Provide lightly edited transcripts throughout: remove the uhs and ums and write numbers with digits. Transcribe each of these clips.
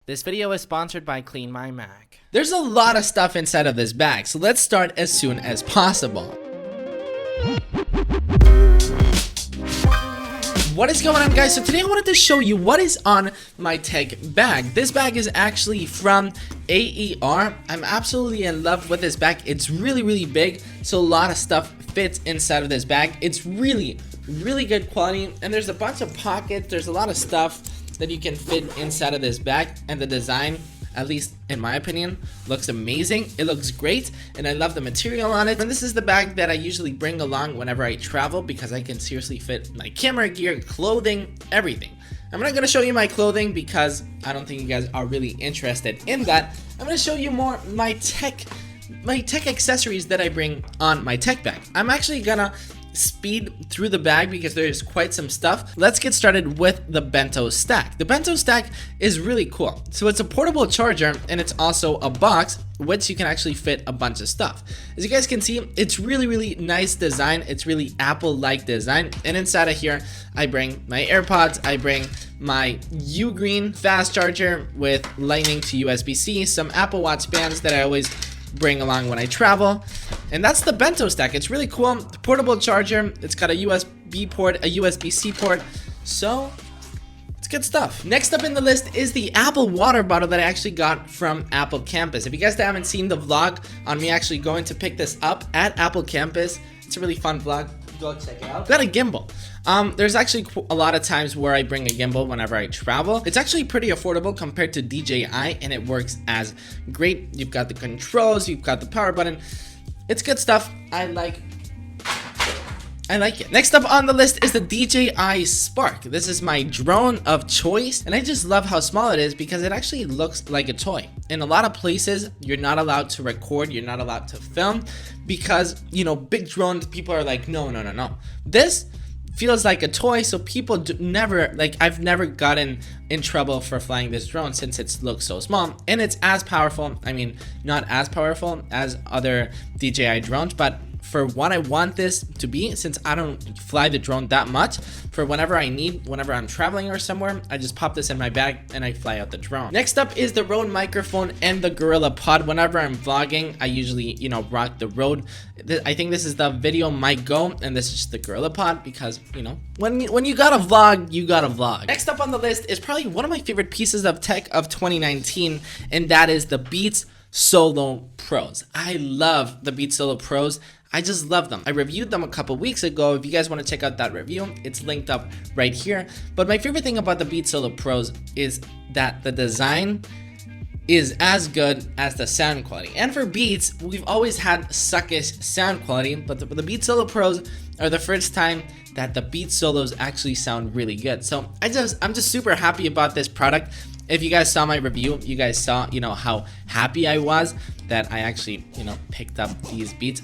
This video is sponsored by Clean My Mac. There's a lot of stuff inside of this bag, so let's start as soon as possible. What is going on, guys? So today I wanted to show you what is on my tech bag. This bag is actually from AER. I'm absolutely in love with this bag. It's really big, so a lot of stuff fits inside of this bag. It's really good quality, and there's a bunch of pockets. There's a lot of stuff that you can fit inside of this bag, and the design, at least in my opinion, looks amazing. It looks great, and I love the material on it. And this is the bag that I usually bring along whenever I travel because I can seriously fit my camera gear, clothing, everything. I'm not gonna show you my clothing because I don't think you guys are really interested in that. I'm gonna show you more my tech accessories that I bring on my tech bag. I'm actually gonna speed through the bag because there is quite some stuff. Let's get started with the bento stack. The bento stack is really cool. So it's a portable charger, and it's also a box which you can actually fit a bunch of stuff. As you guys can see, it's really nice design. It's really Apple-like design. And inside of here, I bring my AirPods, I bring my Ugreen fast charger with lightning to USB-C, some Apple Watch bands that I always bring along when I travel, and that's the bento stack. It's really cool. The portable charger, it's got a USB port, a USB-C port, so it's good stuff. Next up in the list is the Apple water bottle that I actually got from Apple Campus. If you guys haven't seen the vlog on me actually going to pick this up at Apple Campus, it's a really fun vlog. Go check it out. Got a gimbal. There's actually a lot of times where I bring a gimbal whenever I travel. It's actually pretty affordable compared to DJI, and it works as great. You've got the controls, you've got the power button. It's good stuff. I like it. Next up on the list is the DJI Spark. This is my drone of choice, and I just love how small it is because it actually looks like a toy. In a lot of places, you're not allowed to record, you're not allowed to film because, you know, big drones, people are like, no. This feels like a toy, so people never, like, I've never gotten in trouble for flying this drone since it looks so small, and it's as powerful. I mean, not as powerful as other DJI drones, but for what I want this to be, since I don't fly the drone that much, for whenever I need, whenever I'm traveling or somewhere, I just pop this in my bag and I fly out the drone. Next up is the Rode microphone and the Gorilla Pod. Whenever I'm vlogging, I usually, you know, rock the Rode. I think this is the Video Mic Go, and this is just the Gorilla Pod because, you know, when you gotta vlog, you gotta vlog. Next up on the list is probably one of my favorite pieces of tech of 2019, and that is the Beats Solo Pros. I love the Beats Solo Pros. I just love them. I reviewed them a couple weeks ago. If you guys want to check out that review, it's linked up right here. But my favorite thing about the Beats Solo Pros is that the design is as good as the sound quality. And for Beats, we've always had suckish sound quality, but the Beats Solo Pros are the first time that the Beats Solos actually sound really good. So I'm just super happy about this product. If you guys saw my review, you guys saw, you know, how happy I was that I actually, you know, picked up these Beats.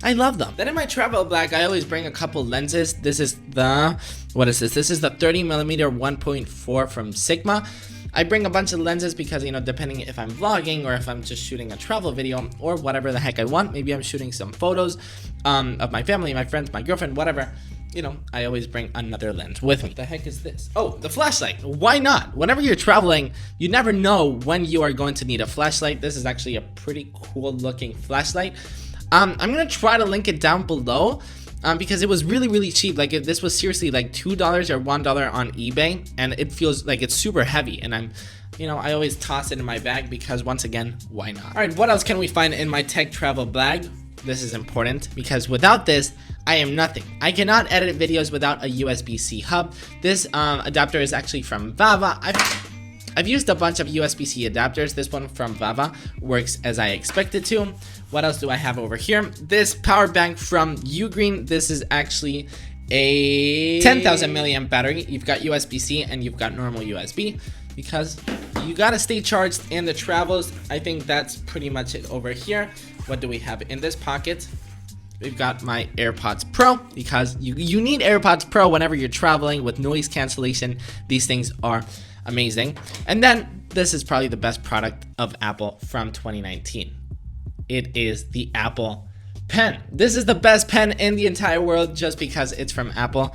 I love them. Then in my travel bag, I always bring a couple lenses. This is the, what is this? This is the 30mm 1.4 from Sigma. I bring a bunch of lenses because, you know, depending if I'm vlogging or if I'm just shooting a travel video or whatever the heck I want, maybe I'm shooting some photos of my family, my friends, my girlfriend, whatever. You know, I always bring another lens with me. The heck is this? Oh, the flashlight. Why not? Whenever you're traveling, you never know when you are going to need a flashlight. This is actually a pretty cool looking flashlight. I'm gonna try to link it down below because it was really cheap. Like, this was seriously like $2 or $1 on eBay, and it feels like it's super heavy, and I'm, you know, I always toss it in my bag because, once again, why not? All right, what else can we find in my tech travel bag? This is important because without this, I am nothing. I cannot edit videos without a USB-C hub. This adapter is actually from Vava. I've used a bunch of USB-C adapters. This one from Vava works as I expected to. What else do I have over here? This power bank from Ugreen. This is actually a 10,000 milliamp battery. You've got USB-C and you've got normal USB because you gotta stay charged in the travels. I think that's pretty much it over here. What do we have in this pocket? We've got my AirPods Pro because you need AirPods Pro whenever you're traveling with noise cancellation. These things are amazing. And then this is probably the best product of Apple from 2019. It is the Apple Pen. This is the best pen in the entire world just because it's from Apple.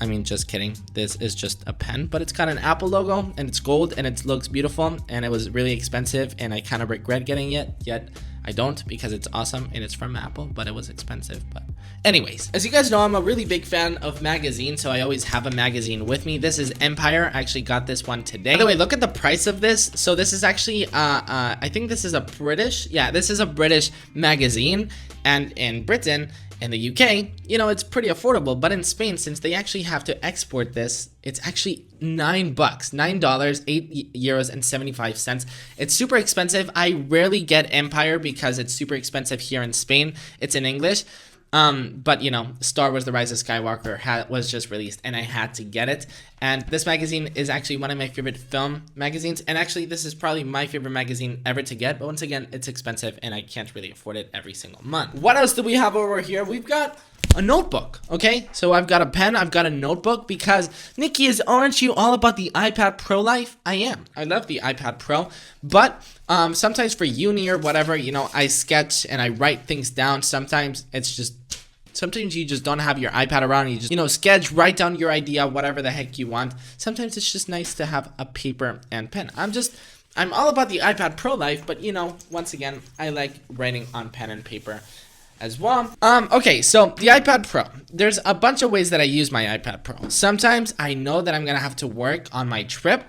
I mean, just kidding. This is just a pen, but it's got an Apple logo and it's gold and it looks beautiful, and it was really expensive and I kind of regret getting it, yet I don't, because it's awesome and it's from Apple, but it was expensive. But anyways, as you guys know, I'm a really big fan of magazines, so I always have a magazine with me. This is Empire. I actually got this one today. By the way, look at the price of this. So this is actually I think this is a British, yeah, this is a British magazine, and in Britain, in the UK, you know, it's pretty affordable, but in Spain, since they actually have to export this, it's actually $9, €8.75. It's super expensive. I rarely get Empire because it's super expensive here in Spain. It's in English. But you know, Star Wars: The Rise of Skywalker was just released and I had to get it. And this magazine is actually one of my favorite film magazines. And actually, this is probably my favorite magazine ever to get. But once again, it's expensive and I can't really afford it every single month. What else do we have over here? We've got a notebook. Okay, so I've got a pen, I've got a notebook, because Nikki, aren't you all about the iPad Pro life? I am. I love the iPad Pro, but sometimes for uni or whatever, you know, I sketch and I write things down. Sometimes you just don't have your iPad around. You just, you know, sketch, write down your idea, whatever the heck you want. Sometimes it's just nice to have a paper and pen. I'm all about the iPad Pro life, but you know, once again, I like writing on pen and paper as well. Okay, so the iPad Pro. There's a bunch of ways that I use my iPad Pro. Sometimes I know that I'm gonna have to work on my trip,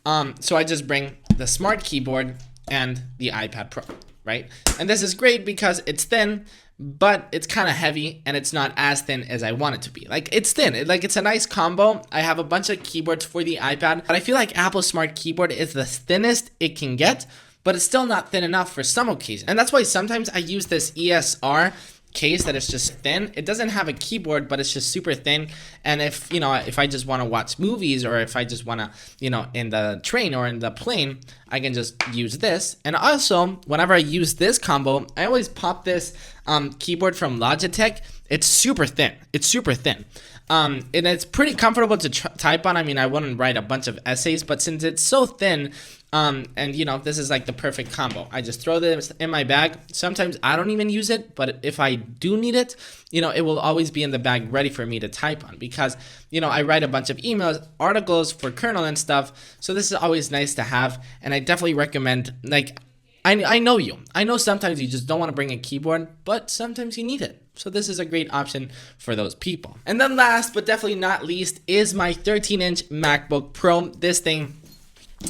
so I just bring the smart keyboard and the iPad Pro, right? And this is great because it's thin, but it's kind of heavy, and it's not as thin as I want it to be. Like, it's thin, it's a nice combo. I have a bunch of keyboards for the iPad, but I feel like Apple's smart keyboard is the thinnest it can get, but it's still not thin enough for some occasions. And that's why sometimes I use this ESR case that is just thin. It doesn't have a keyboard, but it's just super thin. And if, you know, if I just want to watch movies, or if I just want to, you know, in the train or in the plane, I can just use this. And also, whenever I use this combo, I always pop this keyboard from Logitech. It's super thin. It's super thin. And it's pretty comfortable to type on. I mean, I wouldn't write a bunch of essays, but since it's so thin, and you know, this is like the perfect combo. I just throw this in my bag. Sometimes I don't even use it, but if I do need it, you know, it will always be in the bag ready for me to type on, because, you know, I write a bunch of emails, articles for Kernel and stuff. So this is always nice to have. And I definitely recommend, like, I know you. I know sometimes you just don't want to bring a keyboard, but sometimes you need it. So this is a great option for those people. And then last but definitely not least is my 13-inch MacBook Pro. This thing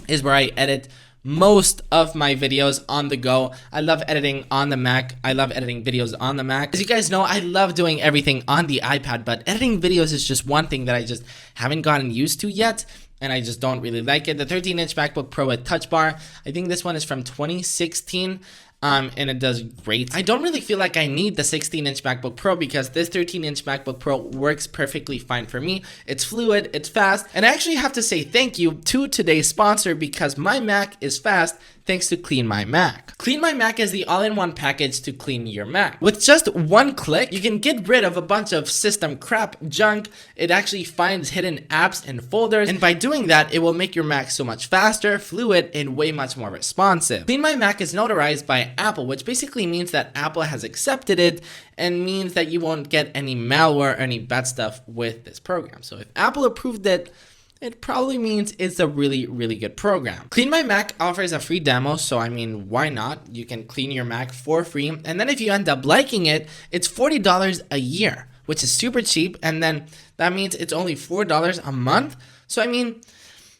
is where I edit most of my videos on the go. I love editing on the Mac. I love editing videos on the Mac. As you guys know, I love doing everything on the iPad, but editing videos is just one thing that I just haven't gotten used to yet, and I just don't really like it. The 13-inch MacBook Pro with Touch Bar, I think this one is from 2016. And it does great. I don't really feel like I need the 16-inch MacBook Pro, because this 13-inch MacBook Pro works perfectly fine for me. It's fluid, it's fast, and I actually have to say thank you to today's sponsor, because my Mac is fast thanks to Clean My Mac. Clean My Mac is the all-in-one package to clean your Mac. With just one click, you can get rid of a bunch of system crap, junk. It actually finds hidden apps and folders, and by doing that, it will make your Mac so much faster, fluid, and way much more responsive. Clean My Mac is notarized by Apple, which basically means that Apple has accepted it, and means that you won't get any malware or any bad stuff with this program. So if Apple approved it, it probably means it's a really, really good program. Clean My Mac offers a free demo, so I mean, why not? You can clean your Mac for free, and then if you end up liking it, it's $40 a year, which is super cheap, and then that means it's only $4 a month. So I mean,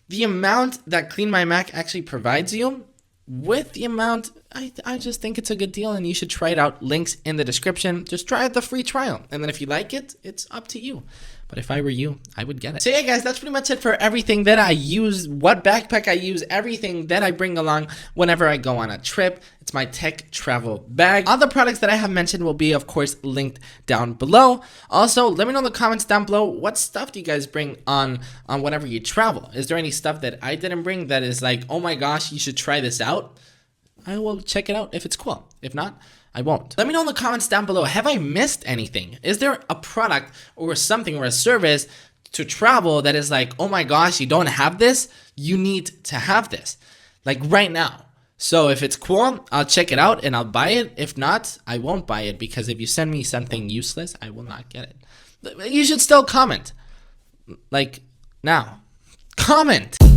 the amount that Clean My Mac actually provides you, with the amount, I just think it's a good deal, and you should try it out. Links in the description. Just try out the free trial, and then if you like it, it's up to you. But if I were you, I would get it. So yeah, guys, that's pretty much it for everything that I use, what backpack I use, everything that I bring along whenever I go on a trip. It's my tech travel bag. All the products that I have mentioned will be, of course, linked down below. Also, let me know in the comments down below, what stuff do you guys bring on whenever you travel? Is there any stuff that I didn't bring that is like, oh my gosh, you should try this out? I will check it out if it's cool. If not, I won't. Let me know in the comments down below, have I missed anything? Is there a product or something or a service to travel that is like, oh my gosh, you don't have this? You need to have this, like right now. So if it's cool, I'll check it out and I'll buy it. If not, I won't buy it, because if you send me something useless, I will not get it. You should still comment. like now. Comment.